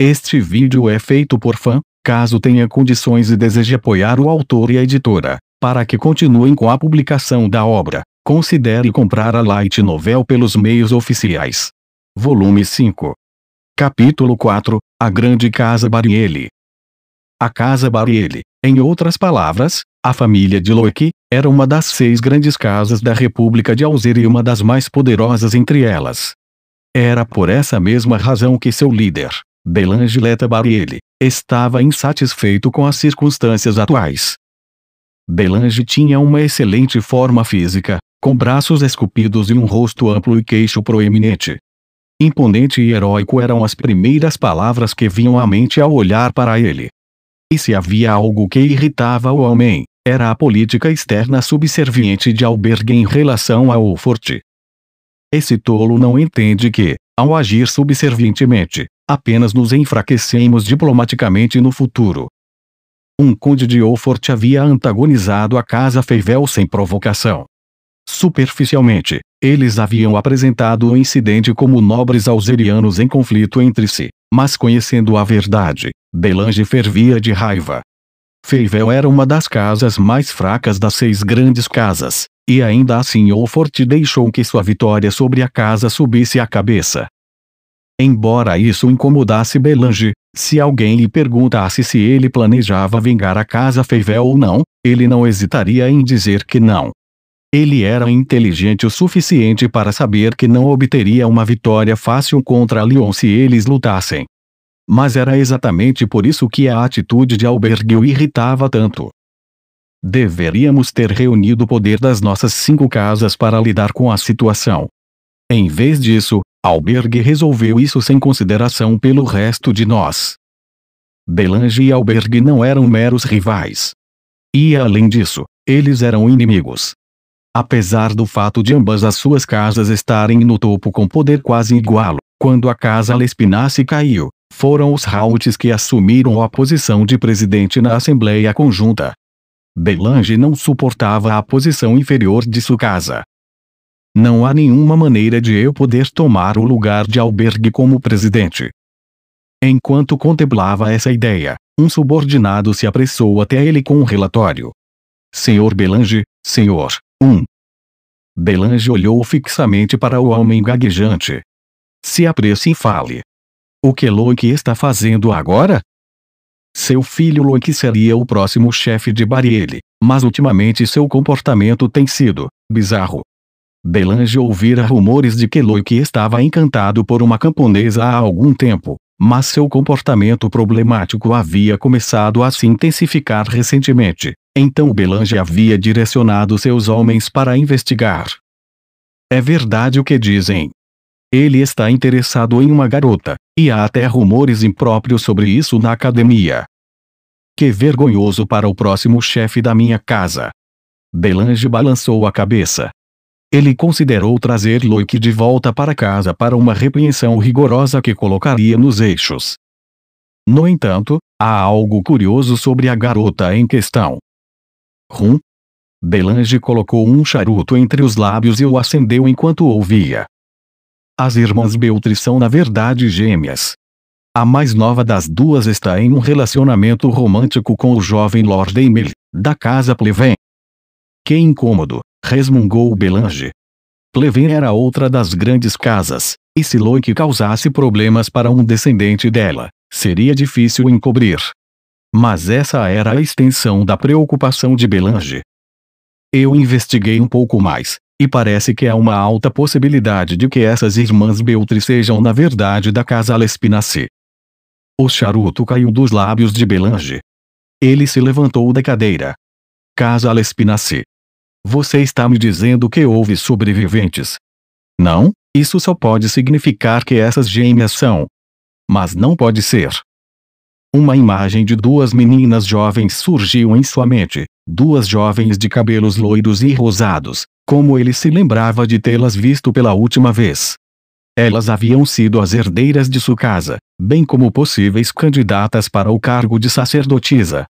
Este vídeo é feito por fã, caso tenha condições e deseje apoiar o autor e a editora, para que continuem com a publicação da obra, considere comprar a light novel pelos meios oficiais. Volume 5. Capítulo 4, A Grande Casa Bariele. A Casa Bariele, em outras palavras, a família de Loki, era uma das 6 grandes casas da República de Alzir e uma das mais poderosas entre elas. Era por essa mesma razão que seu líder, Belange Leta Bariele, estava insatisfeito com as circunstâncias atuais. Belange tinha uma excelente forma física, com braços esculpidos e um rosto amplo e queixo proeminente. Imponente e heróico eram as primeiras palavras que vinham à mente ao olhar para ele. E se havia algo que irritava o homem, era a política externa subserviente de Albergue em relação ao Forte. Esse tolo não entende que, ao agir subservientemente, apenas nos enfraquecemos diplomaticamente no futuro. Um conde de Oufort havia antagonizado a casa Feivel sem provocação. Superficialmente, eles haviam apresentado o incidente como nobres alzerianos em conflito entre si, mas conhecendo a verdade, Belange fervia de raiva. Feivel era uma das casas mais fracas das 6 grandes casas, e ainda assim Oufort deixou que sua vitória sobre a casa subisse à cabeça. Embora isso incomodasse Belange, se alguém lhe perguntasse se ele planejava vingar a casa Feivel ou não, ele não hesitaria em dizer que não. Ele era inteligente o suficiente para saber que não obteria uma vitória fácil contra Lyon se eles lutassem. Mas era exatamente por isso que a atitude de Albergue o irritava tanto. Deveríamos ter reunido o poder das nossas 5 casas para lidar com a situação. Em vez disso, Albergue resolveu isso sem consideração pelo resto de nós. Belange e Albergue não eram meros rivais. E além disso, eles eram inimigos. Apesar do fato de ambas as suas casas estarem no topo com poder quase igual, quando a casa Lespinasse caiu, foram os Rautes que assumiram a posição de presidente na Assembleia Conjunta. Belange não suportava a posição inferior de sua casa. Não há nenhuma maneira de eu poder tomar o lugar de Albergue como presidente. Enquanto contemplava essa ideia, um subordinado se apressou até ele com um relatório. Senhor Belange, senhor. Belange olhou fixamente para o homem gaguejante. Se apresse e fale. O que Loki está fazendo agora? Seu filho Loki seria o próximo chefe de Bariele, mas ultimamente seu comportamento tem sido bizarro. Belange ouvira rumores de que Loki estava encantado por uma camponesa há algum tempo, mas seu comportamento problemático havia começado a se intensificar recentemente, então Belange havia direcionado seus homens para investigar. É verdade o que dizem. Ele está interessado em uma garota, e há até rumores impróprios sobre isso na academia. Que vergonhoso para o próximo chefe da minha casa. Belange balançou a cabeça. Ele considerou trazer Loki de volta para casa para uma repreensão rigorosa que colocaria nos eixos. No entanto, há algo curioso sobre a garota em questão. Belange colocou um charuto entre os lábios e o acendeu enquanto ouvia. As irmãs Beltri são na verdade gêmeas. A mais nova das duas está em um relacionamento romântico com o jovem Lord Emil, da casa Pleven. Que incômodo, resmungou Belange. Pleven era outra das grandes casas, e se Loki causasse problemas para um descendente dela, seria difícil encobrir. Mas essa era a extensão da preocupação de Belange. Eu investiguei um pouco mais, e parece que há uma alta possibilidade de que essas irmãs Beltri sejam na verdade da casa Lespinasse. O charuto caiu dos lábios de Belange. Ele se levantou da cadeira. Casa Lespinasse. Você está me dizendo que houve sobreviventes? Não, isso só pode significar que essas gêmeas são. Mas não pode ser. Uma imagem de 2 meninas jovens surgiu em sua mente, 2 jovens de cabelos loiros e rosados, como ele se lembrava de tê-las visto pela última vez. Elas haviam sido as herdeiras de sua casa, bem como possíveis candidatas para o cargo de sacerdotisa.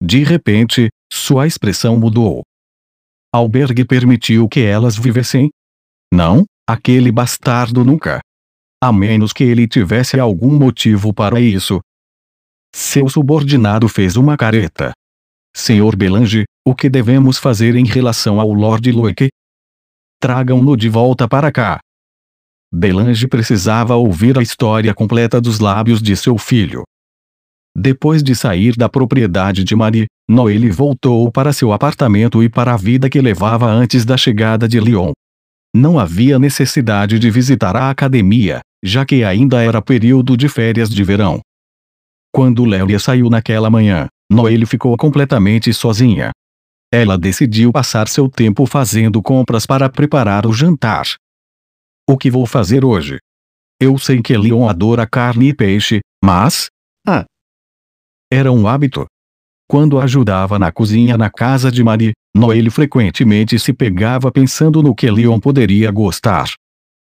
De repente, sua expressão mudou. Albergue permitiu que elas vivessem? Não, aquele bastardo nunca. A menos que ele tivesse algum motivo para isso. Seu subordinado fez uma careta. Senhor Belange, o que devemos fazer em relação ao Lord Loic? Tragam-no de volta para cá. Belange precisava ouvir a história completa dos lábios de seu filho. Depois de sair da propriedade de Marie, Noelle voltou para seu apartamento e para a vida que levava antes da chegada de Lyon. Não havia necessidade de visitar a academia, já que ainda era período de férias de verão. Quando Lélia saiu naquela manhã, Noelle ficou completamente sozinha. Ela decidiu passar seu tempo fazendo compras para preparar o jantar. O que vou fazer hoje? Eu sei que Lyon adora carne e peixe, mas... Era um hábito. Quando ajudava na cozinha na casa de Marie, Noelle frequentemente se pegava pensando no que Lyon poderia gostar.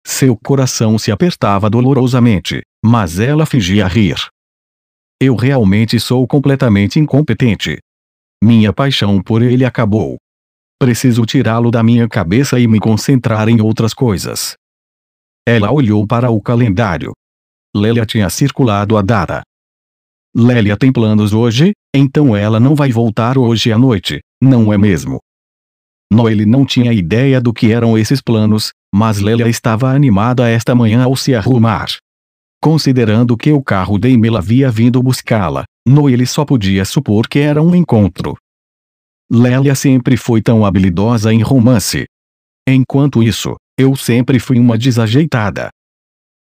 Seu coração se apertava dolorosamente, mas ela fingia rir. Eu realmente sou completamente incompetente. Minha paixão por ele acabou. Preciso tirá-lo da minha cabeça e me concentrar em outras coisas. Ela olhou para o calendário. Lélia tinha circulado a data. Lélia tem planos hoje, então ela não vai voltar hoje à noite, não é mesmo? Noelle não tinha ideia do que eram esses planos, mas Lélia estava animada esta manhã ao se arrumar. Considerando que o carro de Emile havia vindo buscá-la, Noelle só podia supor que era um encontro. Lélia sempre foi tão habilidosa em romance. Enquanto isso, eu sempre fui uma desajeitada.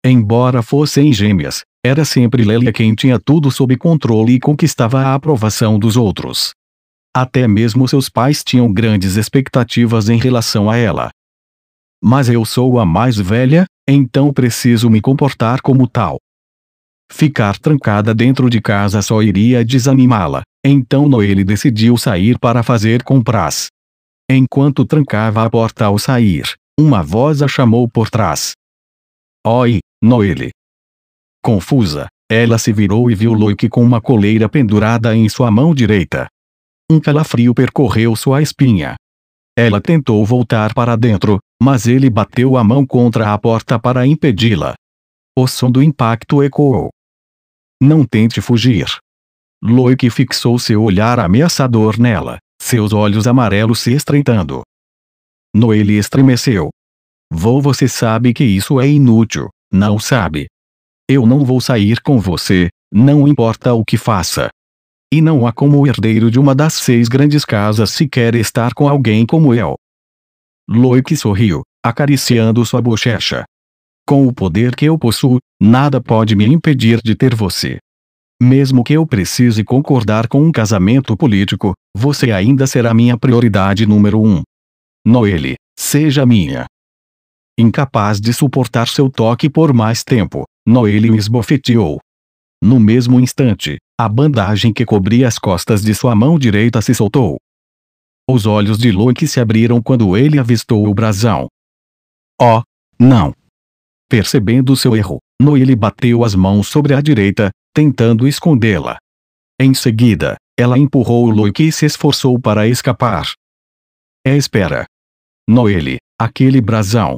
Embora fossem gêmeas, era sempre Lélia quem tinha tudo sob controle e conquistava a aprovação dos outros. Até mesmo seus pais tinham grandes expectativas em relação a ela. Mas eu sou a mais velha, então preciso me comportar como tal. Ficar trancada dentro de casa só iria desanimá-la, então Noelle decidiu sair para fazer compras. Enquanto trancava a porta ao sair, uma voz a chamou por trás. Oi, Noelle. Confusa, ela se virou e viu Loic com uma coleira pendurada em sua mão direita. Um calafrio percorreu sua espinha. Ela tentou voltar para dentro, mas ele bateu a mão contra a porta para impedi-la. O som do impacto ecoou. Não tente fugir. Loic fixou seu olhar ameaçador nela, seus olhos amarelos se estreitando. Noelle estremeceu. Você sabe que isso é inútil, não sabe? Eu não vou sair com você, não importa o que faça. E não há como herdeiro de uma das 6 grandes casas sequer estar com alguém como eu. Loic sorriu, acariciando sua bochecha. Com o poder que eu possuo, nada pode me impedir de ter você. Mesmo que eu precise concordar com um casamento político, você ainda será minha prioridade número 1. Noelle, seja minha. Incapaz de suportar seu toque por mais tempo, Noelle o esbofeteou. No mesmo instante, a bandagem que cobria as costas de sua mão direita se soltou. Os olhos de Loic se abriram quando ele avistou o brasão. Oh, não! Percebendo seu erro, Noelle bateu as mãos sobre a direita, tentando escondê-la. Em seguida, ela empurrou Loic e se esforçou para escapar. Espera! Noelle, aquele brasão!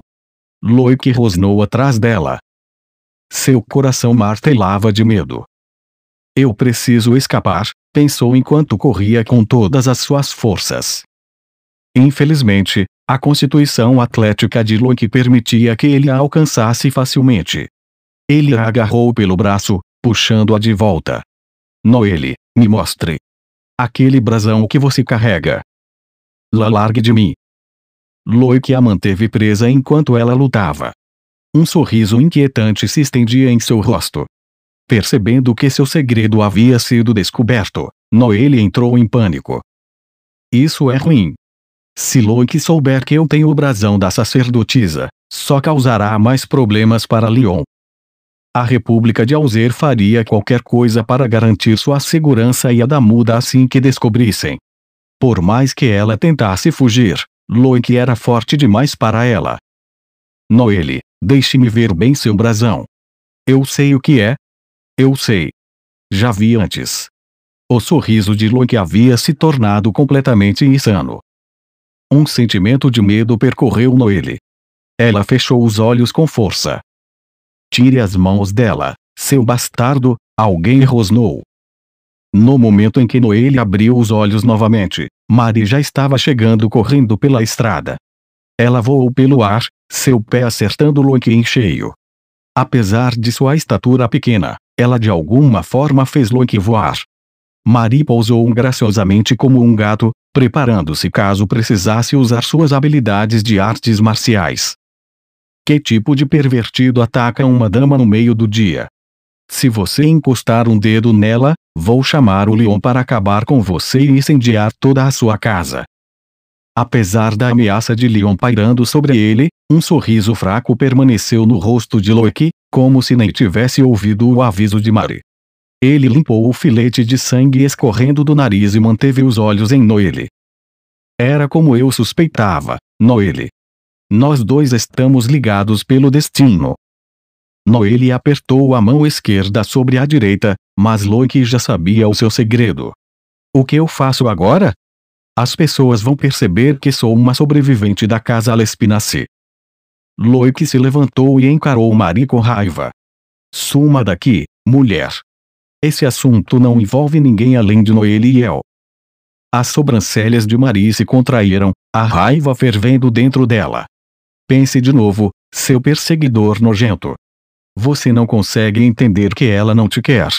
Loic rosnou atrás dela. Seu coração martelava de medo. Eu preciso escapar, pensou enquanto corria com todas as suas forças. Infelizmente, a constituição atlética de Loic permitia que ele a alcançasse facilmente. Ele a agarrou pelo braço, puxando-a de volta. Noelle, me mostre. Aquele brasão que você carrega. Largue de mim. Loic a manteve presa enquanto ela lutava. Um sorriso inquietante se estendia em seu rosto. Percebendo que seu segredo havia sido descoberto, Noelle entrou em pânico. Isso é ruim. Se Loic souber que eu tenho o brasão da sacerdotisa, só causará mais problemas para Lyon. A República de Alzer faria qualquer coisa para garantir sua segurança e a da muda assim que descobrissem. Por mais que ela tentasse fugir, Loic era forte demais para ela. Noelle, deixe-me ver bem seu brasão. Eu sei o que é. Eu sei. Já vi antes. O sorriso de Loic havia se tornado completamente insano. Um sentimento de medo percorreu Noelle. Ela fechou os olhos com força. Tire as mãos dela, seu bastardo, alguém rosnou. No momento em que Noelle abriu os olhos novamente, Marie já estava chegando correndo pela estrada. Ela voou pelo ar, seu pé acertando Loic em cheio. Apesar de sua estatura pequena, ela de alguma forma fez Loic voar. Marie pousou graciosamente como um gato, preparando-se caso precisasse usar suas habilidades de artes marciais. Que tipo de pervertido ataca uma dama no meio do dia? Se você encostar um dedo nela, vou chamar o leão para acabar com você e incendiar toda a sua casa. Apesar da ameaça de Leon pairando sobre ele, um sorriso fraco permaneceu no rosto de Loic, como se nem tivesse ouvido o aviso de Marie. Ele limpou o filete de sangue escorrendo do nariz e manteve os olhos em Noelle. Era como eu suspeitava, Noelle. Nós dois estamos ligados pelo destino. Noelle apertou a mão esquerda sobre a direita, mas Loic já sabia o seu segredo. O que eu faço agora? As pessoas vão perceber que sou uma sobrevivente da casa Lespinaci. Loic se levantou e encarou Marie com raiva. Suma daqui, mulher. Esse assunto não envolve ninguém além de Noelle e eu. As sobrancelhas de Marie se contraíram, a raiva fervendo dentro dela. Pense de novo, seu perseguidor nojento. Você não consegue entender que ela não te quer.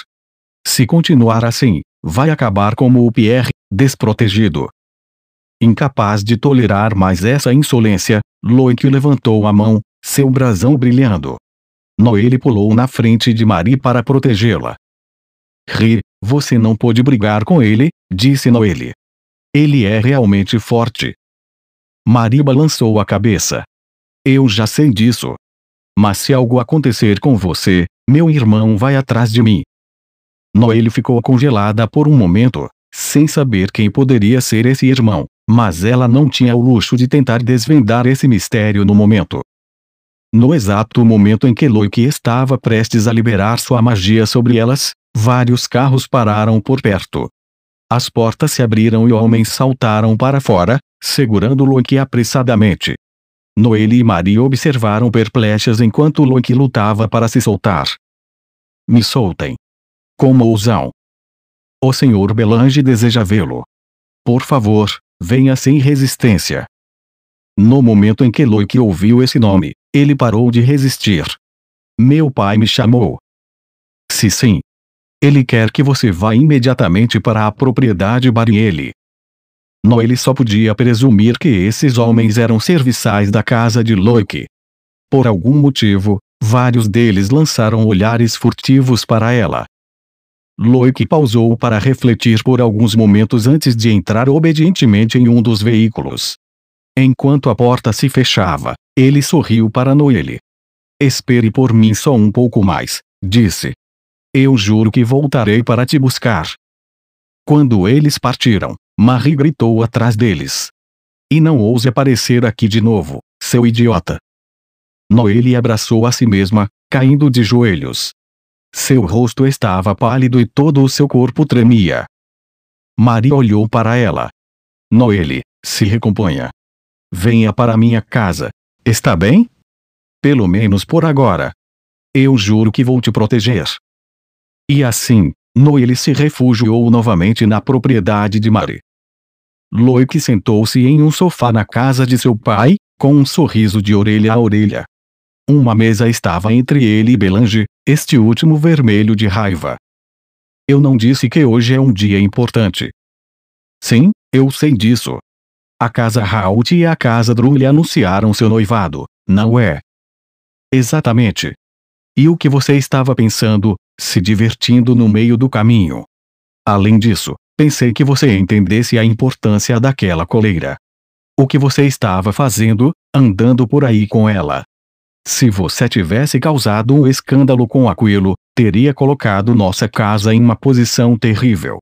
Se continuar assim, vai acabar como o Pierre, desprotegido. Incapaz de tolerar mais essa insolência, Loic levantou a mão, seu brasão brilhando. Noelle pulou na frente de Marie para protegê-la. Ri, você não pôde brigar com ele, disse Noelle. Ele é realmente forte. Marie balançou a cabeça. Eu já sei disso. Mas se algo acontecer com você, meu irmão vai atrás de mim. Noelle ficou congelada por um momento, sem saber quem poderia ser esse irmão, mas ela não tinha o luxo de tentar desvendar esse mistério no momento. No exato momento em que Loic estava prestes a liberar sua magia sobre elas, vários carros pararam por perto. As portas se abriram e homens saltaram para fora, segurando Loic apressadamente. Noelle e Marie observaram perplexas enquanto Loic lutava para se soltar. Me soltem. Como ousam? O Sr. Belange deseja vê-lo. Por favor, venha sem resistência. No momento em que Loic ouviu esse nome, ele parou de resistir. Meu pai me chamou. Se sim. Ele quer que você vá imediatamente para a propriedade Barielle. Noelle só podia presumir que esses homens eram serviçais da casa de Loic. Por algum motivo, vários deles lançaram olhares furtivos para ela. Loic pausou para refletir por alguns momentos antes de entrar obedientemente em um dos veículos. Enquanto a porta se fechava, ele sorriu para Noelle. Espere por mim só um pouco mais, disse. Eu juro que voltarei para te buscar. Quando eles partiram, Marie gritou atrás deles. E não ouse aparecer aqui de novo, seu idiota. Noelle abraçou a si mesma, caindo de joelhos. Seu rosto estava pálido e todo o seu corpo tremia. Marie olhou para ela. Noelle, se recomponha. Venha para minha casa, está bem? Pelo menos por agora. Eu juro que vou te proteger. E assim, Noelle se refugiou novamente na propriedade de Marie. Loic sentou-se em um sofá na casa de seu pai, com um sorriso de orelha a orelha. Uma mesa estava entre ele e Belange, este último vermelho de raiva. Eu não disse que hoje é um dia importante. Sim, eu sei disso. A casa Raoult e a casa Drully anunciaram seu noivado, não é? Exatamente. E o que você estava pensando, se divertindo no meio do caminho? Além disso, pensei que você entendesse a importância daquela coleira. O que você estava fazendo, andando por aí com ela? Se você tivesse causado um escândalo com aquilo, teria colocado nossa casa em uma posição terrível.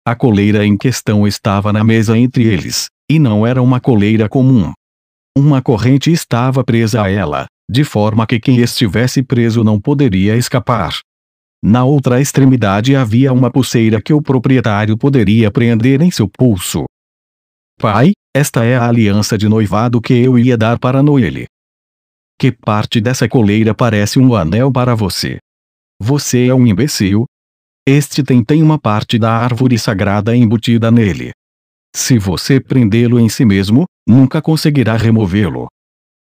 A coleira em questão estava na mesa entre eles, e não era uma coleira comum. Uma corrente estava presa a ela, de forma que quem estivesse preso não poderia escapar. Na outra extremidade havia uma pulseira que o proprietário poderia prender em seu pulso. Pai, esta é a aliança de noivado que eu ia dar para Noelle. que parte dessa coleira parece um anel para você. Você é um imbecil? Este tem uma parte da árvore sagrada embutida nele. Se você prendê-lo em si mesmo, nunca conseguirá removê-lo.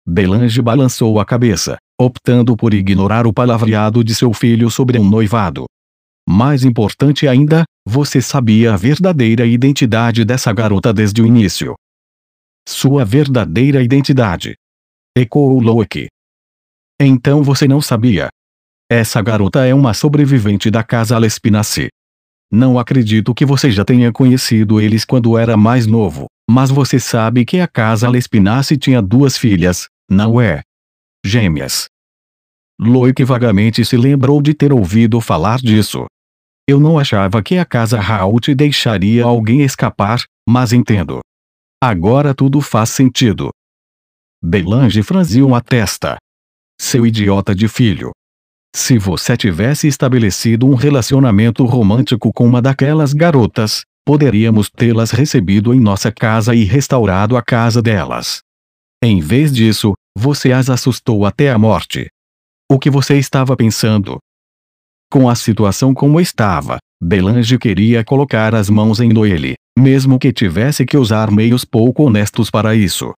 Belange balançou a cabeça, optando por ignorar o palavreado de seu filho sobre um noivado. Mais importante ainda, você sabia a verdadeira identidade dessa garota desde o início. Sua verdadeira identidade? Ecoou Loki. Então você não sabia. Essa garota é uma sobrevivente da casa Lespinaci. Não acredito que você já tenha conhecido eles quando era mais novo, mas você sabe que a casa Lespinaci tinha 2 filhas, não é? Gêmeas. Loki vagamente se lembrou de ter ouvido falar disso. Eu não achava que a casa Raut deixaria alguém escapar, mas entendo. Agora tudo faz sentido. Belange franziu a testa. Seu idiota de filho. Se você tivesse estabelecido um relacionamento romântico com uma daquelas garotas, poderíamos tê-las recebido em nossa casa e restaurado a casa delas. Em vez disso, você as assustou até a morte. O que você estava pensando? Com a situação como estava, Belange queria colocar as mãos em Noelle, mesmo que tivesse que usar meios pouco honestos para isso.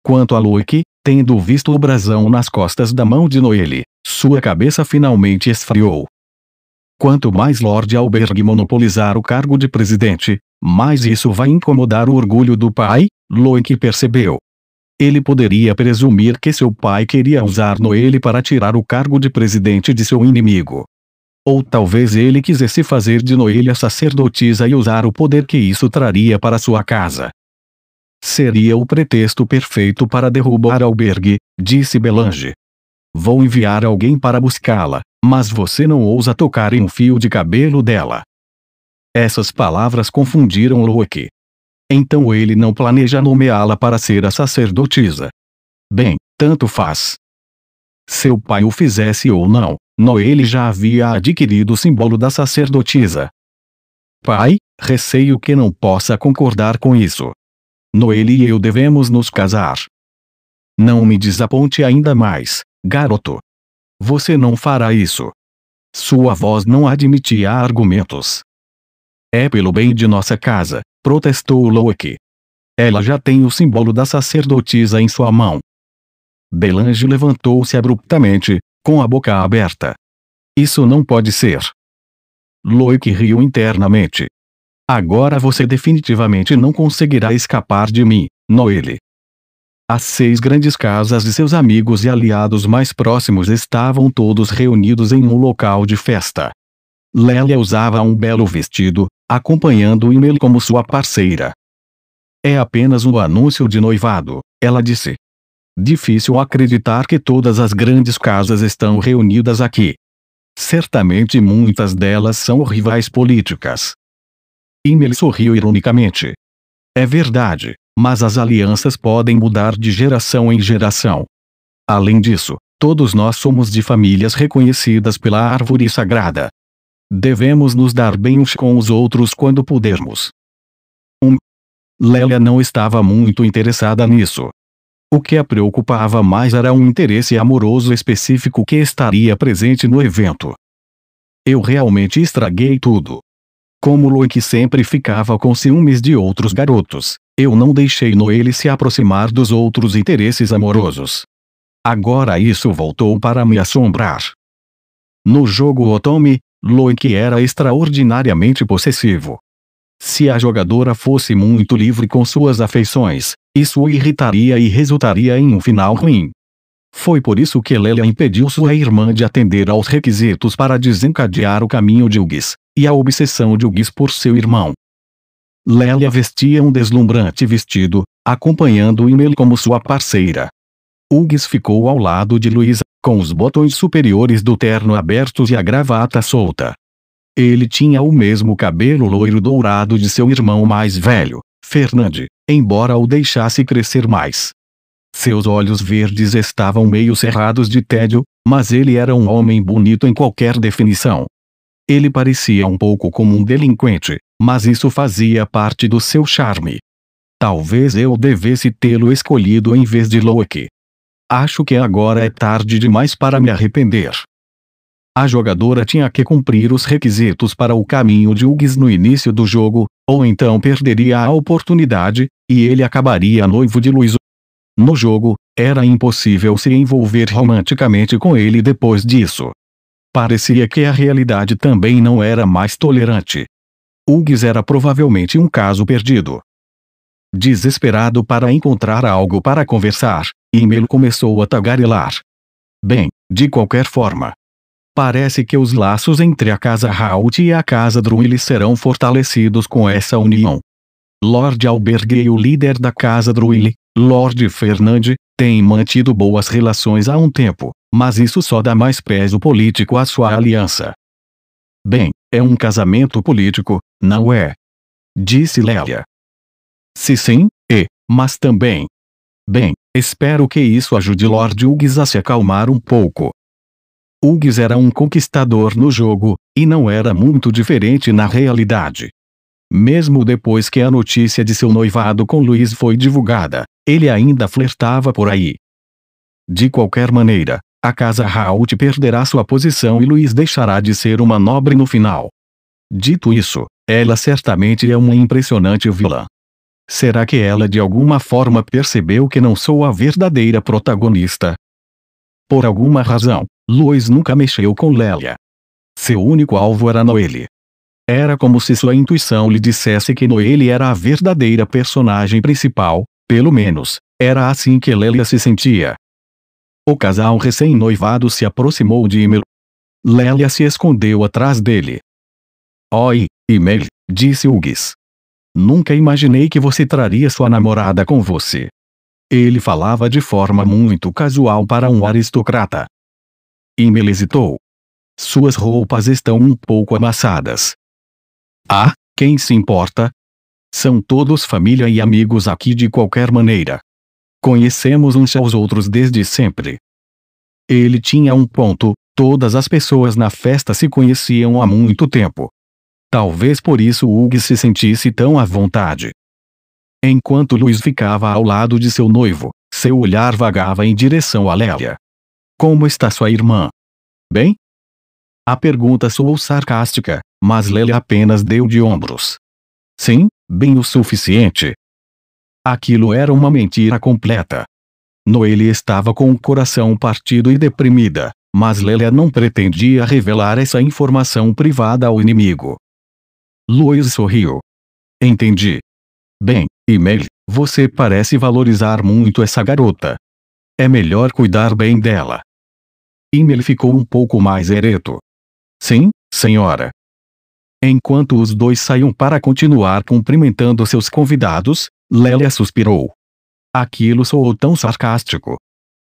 Quanto a Loki, tendo visto o brasão nas costas da mão de Noelle, sua cabeça finalmente esfriou. Quanto mais Lord Alberg monopolizar o cargo de presidente, mais isso vai incomodar o orgulho do pai, Loki percebeu. Ele poderia presumir que seu pai queria usar Noelle para tirar o cargo de presidente de seu inimigo. Ou talvez ele quisesse fazer de Noelle a sacerdotisa e usar o poder que isso traria para sua casa. Seria o pretexto perfeito para derrubar Alberg, disse Belange. Vou enviar alguém para buscá-la, mas você não ousa tocar em um fio de cabelo dela. Essas palavras confundiram Loki. Então ele não planeja nomeá-la para ser a sacerdotisa. Bem, tanto faz. Seu pai o fizesse ou não, Noelle já havia adquirido o símbolo da sacerdotisa. Pai, receio que não possa concordar com isso. Noelle e eu devemos nos casar. Não me desaponte ainda mais, garoto. Você não fará isso. Sua voz não admitia argumentos. É pelo bem de nossa casa, protestou Loki. Ela já tem o símbolo da sacerdotisa em sua mão. Belange levantou-se abruptamente, com a boca aberta. Isso não pode ser. Loki riu internamente. Agora você definitivamente não conseguirá escapar de mim, Noelle. As 6 grandes casas de seus amigos e aliados mais próximos estavam todos reunidos em um local de festa. Lélia usava um belo vestido, acompanhando Emily como sua parceira. É apenas um anúncio de noivado, ela disse. Difícil acreditar que todas as grandes casas estão reunidas aqui. Certamente muitas delas são rivais políticas. Emily sorriu ironicamente. É verdade, mas as alianças podem mudar de geração em geração. Além disso, todos nós somos de famílias reconhecidas pela árvore sagrada. Devemos nos dar bem uns com os outros quando pudermos. Lélia não estava muito interessada nisso. O que a preocupava mais era um interesse amoroso específico que estaria presente no evento. Eu realmente estraguei tudo. Como Loki sempre ficava com ciúmes de outros garotos, eu não deixei Noelle se aproximar dos outros interesses amorosos. Agora isso voltou para me assombrar. No jogo Otome, Loki era extraordinariamente possessivo. Se a jogadora fosse muito livre com suas afeições, isso o irritaria e resultaria em um final ruim. Foi por isso que Lélia impediu sua irmã de atender aos requisitos para desencadear o caminho de Ughis, e a obsessão de Ughis por seu irmão. Lélia vestia um deslumbrante vestido, acompanhando Emily como sua parceira. Ughis ficou ao lado de Luísa, com os botões superiores do terno abertos e a gravata solta. Ele tinha o mesmo cabelo loiro dourado de seu irmão mais velho, Fernand, embora o deixasse crescer mais. Seus olhos verdes estavam meio cerrados de tédio, mas ele era um homem bonito em qualquer definição. Ele parecia um pouco como um delinquente, mas isso fazia parte do seu charme. Talvez eu devesse tê-lo escolhido em vez de Loki. Acho que agora é tarde demais para me arrepender. A jogadora tinha que cumprir os requisitos para o caminho de Hughes no início do jogo, ou então perderia a oportunidade, e ele acabaria noivo de Louise. No jogo, era impossível se envolver romanticamente com ele depois disso. Parecia que a realidade também não era mais tolerante. Hughes era provavelmente um caso perdido. Desesperado para encontrar algo para conversar, Emil começou a tagarelar. Bem, de qualquer forma, parece que os laços entre a casa Hoult e a casa Druille serão fortalecidos com essa união. Lord Albergue e o líder da casa Druille, Lord Fernand, têm mantido boas relações há um tempo, mas isso só dá mais peso político à sua aliança. Bem, é um casamento político, não é? Disse Lélia. Se sim, mas também. Bem, espero que isso ajude Lord Hughes a se acalmar um pouco. Hughes era um conquistador no jogo, e não era muito diferente na realidade. Mesmo depois que a notícia de seu noivado com Louise foi divulgada, ele ainda flertava por aí. De qualquer maneira, a casa Hoult perderá sua posição e Louise deixará de ser uma nobre no final. Dito isso, ela certamente é uma impressionante vilã. Será que ela de alguma forma percebeu que não sou a verdadeira protagonista? Por alguma razão, Louise nunca mexeu com Lélia. Seu único alvo era Noelle. Era como se sua intuição lhe dissesse que Noelle era a verdadeira personagem principal, pelo menos, era assim que Lélia se sentia. O casal recém-noivado se aproximou de Emil. Lélia se escondeu atrás dele. Oi, Emil, disse Hughes. Nunca imaginei que você traria sua namorada com você. Ele falava de forma muito casual para um aristocrata. Emil hesitou. Suas roupas estão um pouco amassadas. Ah, quem se importa? São todos família e amigos aqui de qualquer maneira. Conhecemos uns aos outros desde sempre. Ele tinha um ponto, todas as pessoas na festa se conheciam há muito tempo. Talvez por isso Hughes se sentisse tão à vontade. Enquanto Louise ficava ao lado de seu noivo, seu olhar vagava em direção a Lélia. Como está sua irmã? Bem? A pergunta soou sarcástica, mas Lélia apenas deu de ombros. Sim, bem o suficiente. Aquilo era uma mentira completa. Noelle estava com o coração partido e deprimida, mas Lélia não pretendia revelar essa informação privada ao inimigo. Louise sorriu. Entendi. Bem, Emil, você parece valorizar muito essa garota. É melhor cuidar bem dela. Emil ficou um pouco mais ereto. Sim, senhora. Enquanto os dois saíam para continuar cumprimentando seus convidados, Lélia suspirou. Aquilo soou tão sarcástico.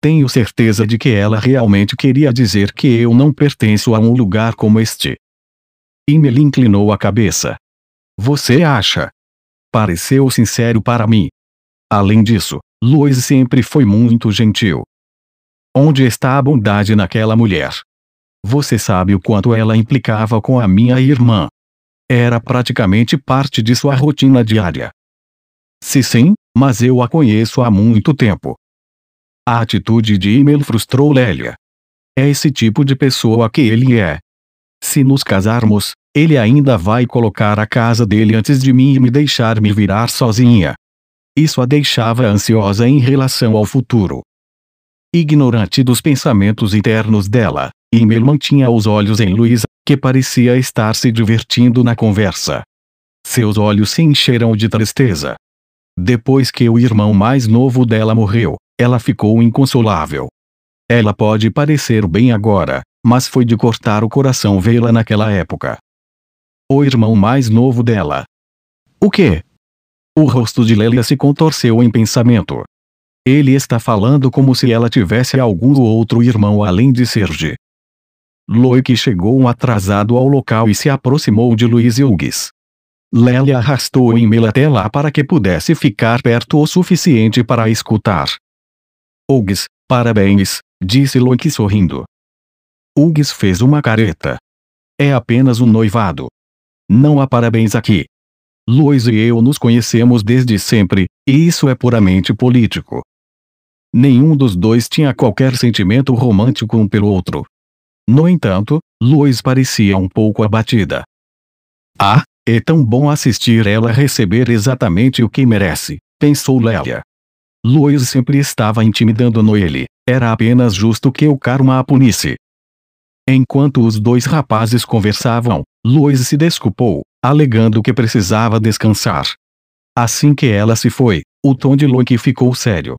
Tenho certeza de que ela realmente queria dizer que eu não pertenço a um lugar como este. Emil inclinou a cabeça. Você acha? Pareceu sincero para mim. Além disso, Louise sempre foi muito gentil. Onde está a bondade naquela mulher? Você sabe o quanto ela implicava com a minha irmã. Era praticamente parte de sua rotina diária. Sim, mas eu a conheço há muito tempo. A atitude de Emil frustrou Lélia. É esse tipo de pessoa que ele é. Se nos casarmos, ele ainda vai colocar a casa dele antes de mim e me deixar me virar sozinha. Isso a deixava ansiosa em relação ao futuro. Ignorante dos pensamentos internos dela, Emil mantinha os olhos em Louise, que parecia estar se divertindo na conversa. Seus olhos se encheram de tristeza. Depois que o irmão mais novo dela morreu, ela ficou inconsolável. Ela pode parecer bem agora, mas foi de cortar o coração vê-la naquela época. O irmão mais novo dela. O quê? O rosto de Lélia se contorceu em pensamento. Ele está falando como se ela tivesse algum outro irmão além de Serge. Loic chegou atrasado ao local e se aproximou de Louise Hughes. Lélia arrastou Emil até lá para que pudesse ficar perto o suficiente para escutar. Hughes, parabéns, disse Loic sorrindo. Hughes fez uma careta. É apenas um noivado. Não há parabéns aqui. Louise e eu nos conhecemos desde sempre, e isso é puramente político. Nenhum dos dois tinha qualquer sentimento romântico um pelo outro. No entanto, Lois parecia um pouco abatida. Ah, é tão bom assistir ela receber exatamente o que merece, pensou Lélia. Lois sempre estava intimidando Noelle, era apenas justo que o karma a punisse. Enquanto os dois rapazes conversavam, Lois se desculpou, alegando que precisava descansar. Assim que ela se foi, o tom de Loki ficou sério.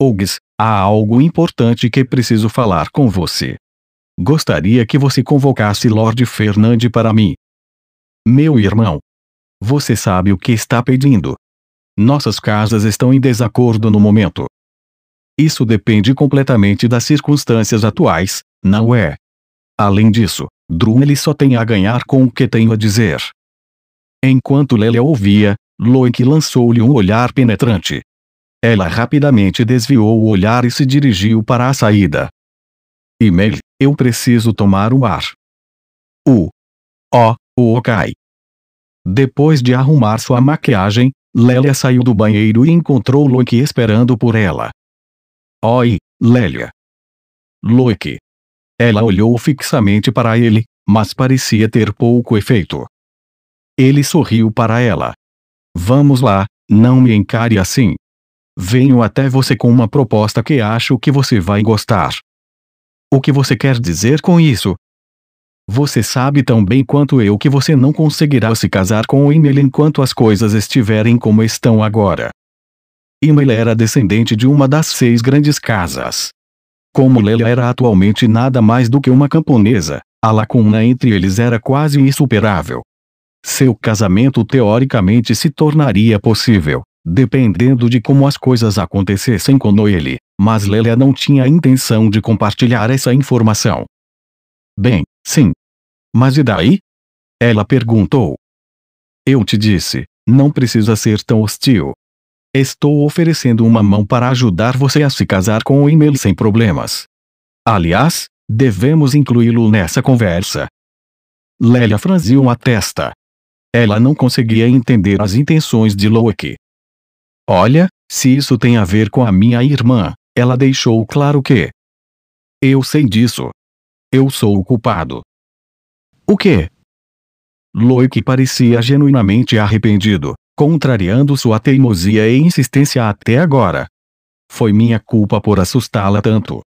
Oggs, há algo importante que preciso falar com você. Gostaria que você convocasse Lord Fernand para mim. Meu irmão. Você sabe o que está pedindo. Nossas casas estão em desacordo no momento. Isso depende completamente das circunstâncias atuais, não é? Além disso, Drumel só tem a ganhar com o que tenho a dizer. Enquanto Lélia ouvia, Loki lançou-lhe um olhar penetrante. Ela rapidamente desviou o olhar e se dirigiu para a saída. E-mail, eu preciso tomar o ar. Ok. Depois de arrumar sua maquiagem, Lélia saiu do banheiro e encontrou Loki esperando por ela. Oi, Lélia. Loki. Ela olhou fixamente para ele, mas parecia ter pouco efeito. Ele sorriu para ela. Vamos lá, não me encare assim. Venho até você com uma proposta que acho que você vai gostar. O que você quer dizer com isso? Você sabe tão bem quanto eu que você não conseguirá se casar com Emil enquanto as coisas estiverem como estão agora. Emil era descendente de uma das 6 grandes casas. Como Lélia era atualmente nada mais do que uma camponesa, a lacuna entre eles era quase insuperável. Seu casamento teoricamente se tornaria possível, dependendo de como as coisas acontecessem com Noelle, mas Lélia não tinha a intenção de compartilhar essa informação. Bem, sim. Mas e daí? Ela perguntou. Eu te disse, não precisa ser tão hostil. Estou oferecendo uma mão para ajudar você a se casar com o Emil sem problemas. Aliás, devemos incluí-lo nessa conversa. Lélia franziu a testa. Ela não conseguia entender as intenções de Loki. Olha, se isso tem a ver com a minha irmã, ela deixou claro que. Eu sei disso. Eu sou o culpado. O quê? Loki parecia genuinamente arrependido, contrariando sua teimosia e insistência até agora. Foi minha culpa por assustá-la tanto.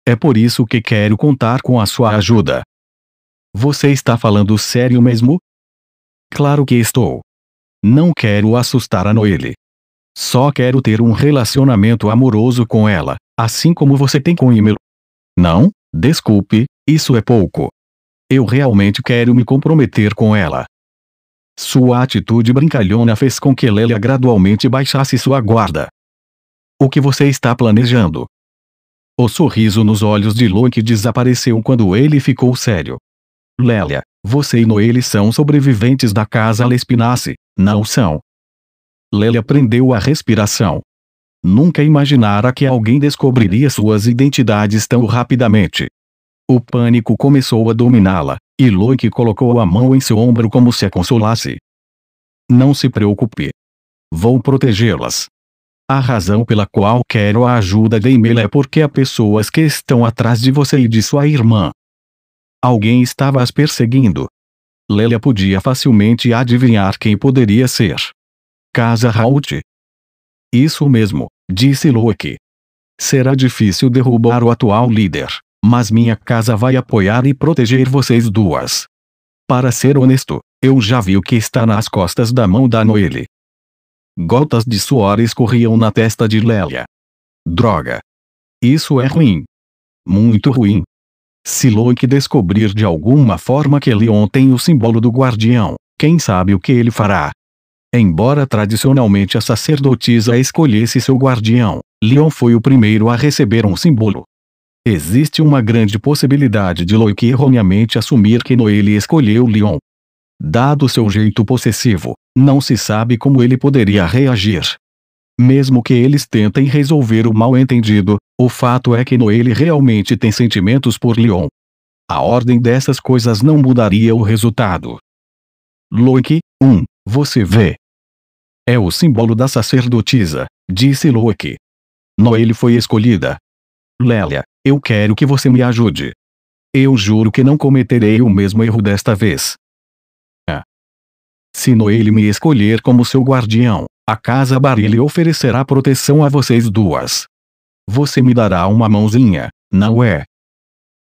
É por isso que quero contar com a sua ajuda. Você está falando sério mesmo? Claro que estou. Não quero assustar a Noelle. Só quero ter um relacionamento amoroso com ela, assim como você tem com Emil. Não, desculpe, isso é pouco. Eu realmente quero me comprometer com ela. Sua atitude brincalhona fez com que Lélia gradualmente baixasse sua guarda. O que você está planejando? O sorriso nos olhos de Loki desapareceu quando ele ficou sério. Lélia, você e Noelle são sobreviventes da casa Lespinace, não são? Lélia prendeu a respiração. Nunca imaginara que alguém descobriria suas identidades tão rapidamente. O pânico começou a dominá-la, e Loki colocou a mão em seu ombro como se a consolasse. Não se preocupe. Vou protegê-las. A razão pela qual quero a ajuda de Emil é porque há pessoas que estão atrás de você e de sua irmã. Alguém estava as perseguindo. Lélia podia facilmente adivinhar quem poderia ser. Casa Raut. Isso mesmo, disse Loki. Será difícil derrubar o atual líder, mas minha casa vai apoiar e proteger vocês duas. Para ser honesto, eu já vi o que está nas costas da mão da Noelle. Gotas de suor escorriam na testa de Lélia. Droga. Isso é ruim. Muito ruim. Se Loki descobrir de alguma forma que Leon tem o símbolo do guardião, quem sabe o que ele fará? Embora tradicionalmente a sacerdotisa escolhesse seu guardião, Leon foi o primeiro a receber um símbolo. Existe uma grande possibilidade de Loki erroneamente assumir que Noelle escolheu Leon. Dado seu jeito possessivo, não se sabe como ele poderia reagir. Mesmo que eles tentem resolver o mal-entendido, o fato é que Noelle realmente tem sentimentos por Leon. A ordem dessas coisas não mudaria o resultado. Loki, você vê. É o símbolo da sacerdotisa, disse Loki. Noelle foi escolhida. Lélia, eu quero que você me ajude. Eu juro que não cometerei o mesmo erro desta vez. Se Noelle me escolher como seu guardião, a Casa Barilli oferecerá proteção a vocês duas. Você me dará uma mãozinha, não é?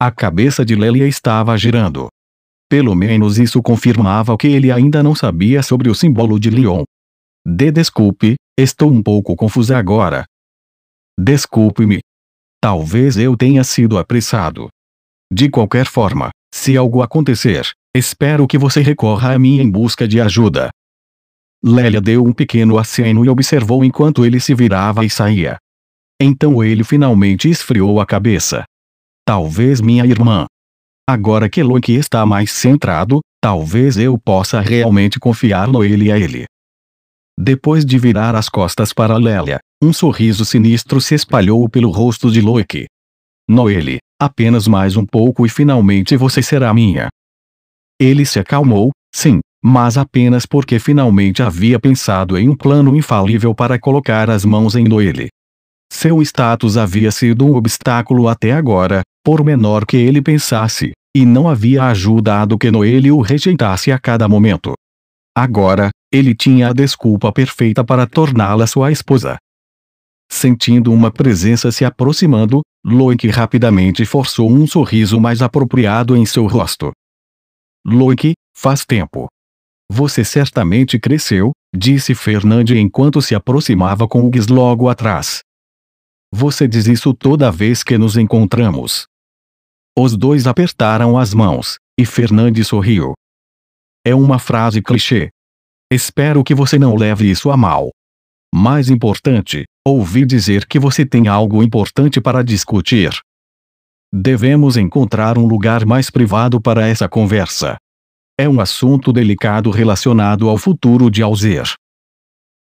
A cabeça de Lélia estava girando. Pelo menos isso confirmava que ele ainda não sabia sobre o símbolo de Lyon. Desculpe, estou um pouco confusa agora. Desculpe-me. Talvez eu tenha sido apressado. De qualquer forma, se algo acontecer, espero que você recorra a mim em busca de ajuda. Lélia deu um pequeno aceno e observou enquanto ele se virava e saía. Então ele finalmente esfriou a cabeça. Talvez minha irmã. Agora que Loki está mais centrado, talvez eu possa realmente confiar Noelle a ele. Depois de virar as costas para Lélia, um sorriso sinistro se espalhou pelo rosto de Loki. Noelle, apenas mais um pouco e finalmente você será minha. Ele se acalmou, sim, mas apenas porque finalmente havia pensado em um plano infalível para colocar as mãos em Noelle. Seu status havia sido um obstáculo até agora, por menor que ele pensasse, e não havia ajudado que Noelle o rejeitasse a cada momento. Agora, ele tinha a desculpa perfeita para torná-la sua esposa. Sentindo uma presença se aproximando, Loki rapidamente forçou um sorriso mais apropriado em seu rosto. Loki, faz tempo. Você certamente cresceu, disse Fernande enquanto se aproximava com Hugues logo atrás. Você diz isso toda vez que nos encontramos. Os dois apertaram as mãos, e Fernande sorriu. É uma frase clichê. Espero que você não leve isso a mal. Mais importante, ouvi dizer que você tem algo importante para discutir. Devemos encontrar um lugar mais privado para essa conversa. É um assunto delicado relacionado ao futuro de Alzer.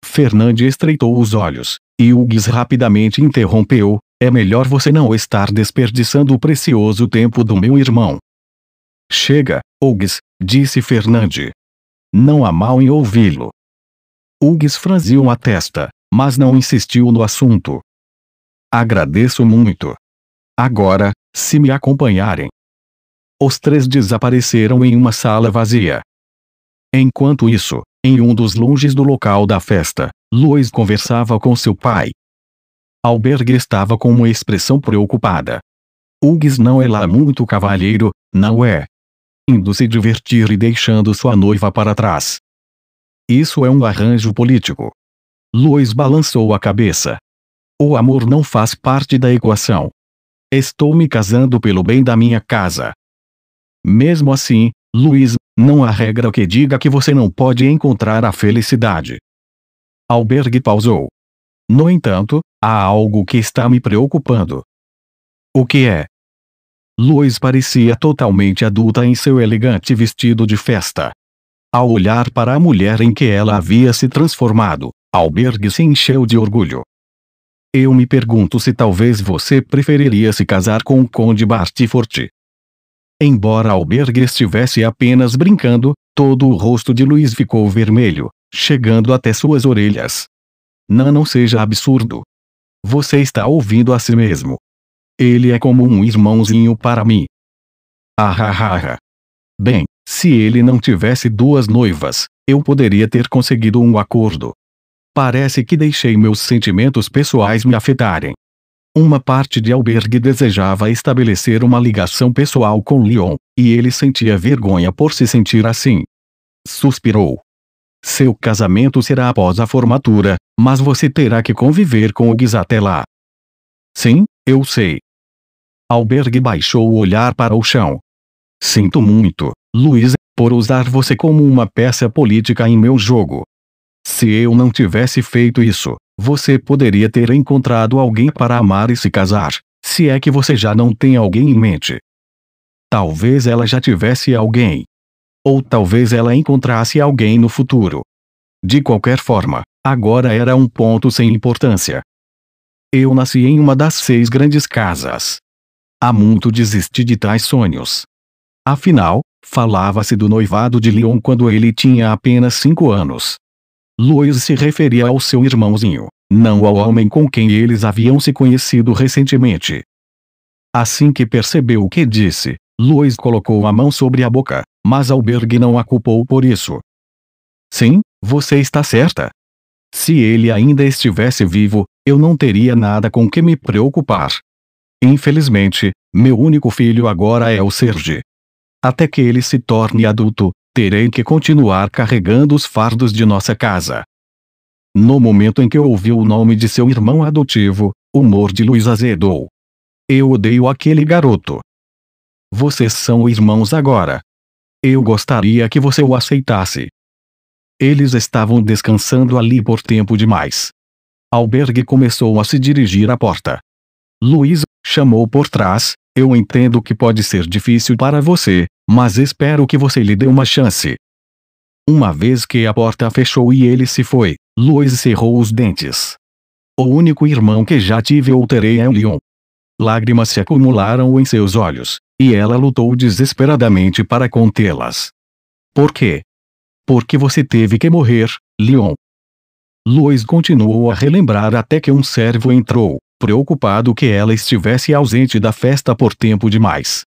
Fernande estreitou os olhos, e Hugues rapidamente interrompeu. É melhor você não estar desperdiçando o precioso tempo do meu irmão. Chega, Hugues, disse Fernande. Não há mal em ouvi-lo. Hugues franziu a testa, mas não insistiu no assunto. Agradeço muito. Agora, se me acompanharem. Os três desapareceram em uma sala vazia. Enquanto isso, em um dos longes do local da festa, Lois conversava com seu pai. Albergue estava com uma expressão preocupada. Hugues não é lá muito cavalheiro, não é? Indo se divertir e deixando sua noiva para trás. Isso é um arranjo político. Lois balançou a cabeça. O amor não faz parte da equação. Estou me casando pelo bem da minha casa. Mesmo assim, Luiz, não há regra que diga que você não pode encontrar a felicidade. Albergue pausou. No entanto, há algo que está me preocupando. O que é? Lois parecia totalmente adulta em seu elegante vestido de festa. Ao olhar para a mulher em que ela havia se transformado, Albergue se encheu de orgulho. Eu me pergunto se talvez você preferiria se casar com o Conde Bartifort. Embora Albergue estivesse apenas brincando, todo o rosto de Luiz ficou vermelho, chegando até suas orelhas. Não seja absurdo. Você está ouvindo a si mesmo. Ele é como um irmãozinho para mim. Ah. Bem, se ele não tivesse duas noivas, eu poderia ter conseguido um acordo. Parece que deixei meus sentimentos pessoais me afetarem. Uma parte de Albergue desejava estabelecer uma ligação pessoal com Lyon, e ele sentia vergonha por se sentir assim. Suspirou. Seu casamento será após a formatura, mas você terá que conviver com Hugues até lá. Sim, eu sei. Albergue baixou o olhar para o chão. Sinto muito, Luiz, por usar você como uma peça política em meu jogo. Se eu não tivesse feito isso, você poderia ter encontrado alguém para amar e se casar, se é que você já não tem alguém em mente. Talvez ela já tivesse alguém. Ou talvez ela encontrasse alguém no futuro. De qualquer forma, agora era um ponto sem importância. Eu nasci em uma das 6 grandes casas. Há muito desisti de tais sonhos. Afinal, falava-se do noivado de Lyon quando ele tinha apenas 5 anos. Louis se referia ao seu irmãozinho, não ao homem com quem eles haviam se conhecido recentemente. Assim que percebeu o que disse, Louis colocou a mão sobre a boca, mas Albergue não a culpou por isso. Sim, você está certa. Se ele ainda estivesse vivo, eu não teria nada com que me preocupar. Infelizmente, meu único filho agora é o Serge. Até que ele se torne adulto, terei que continuar carregando os fardos de nossa casa. No momento em que ouviu o nome de seu irmão adotivo, o humor de Louis azedou. Eu odeio aquele garoto. Vocês são irmãos agora. Eu gostaria que você o aceitasse. Eles estavam descansando ali por tempo demais. Albergue começou a se dirigir à porta. Louis chamou por trás. Eu entendo que pode ser difícil para você, mas espero que você lhe dê uma chance. Uma vez que a porta fechou e ele se foi, Louis cerrou os dentes. O único irmão que já tive ou terei é o Leon. Lágrimas se acumularam em seus olhos, e ela lutou desesperadamente para contê-las. Por quê? Porque você teve que morrer, Leon. Louis continuou a relembrar até que um servo entrou, preocupado que ela estivesse ausente da festa por tempo demais.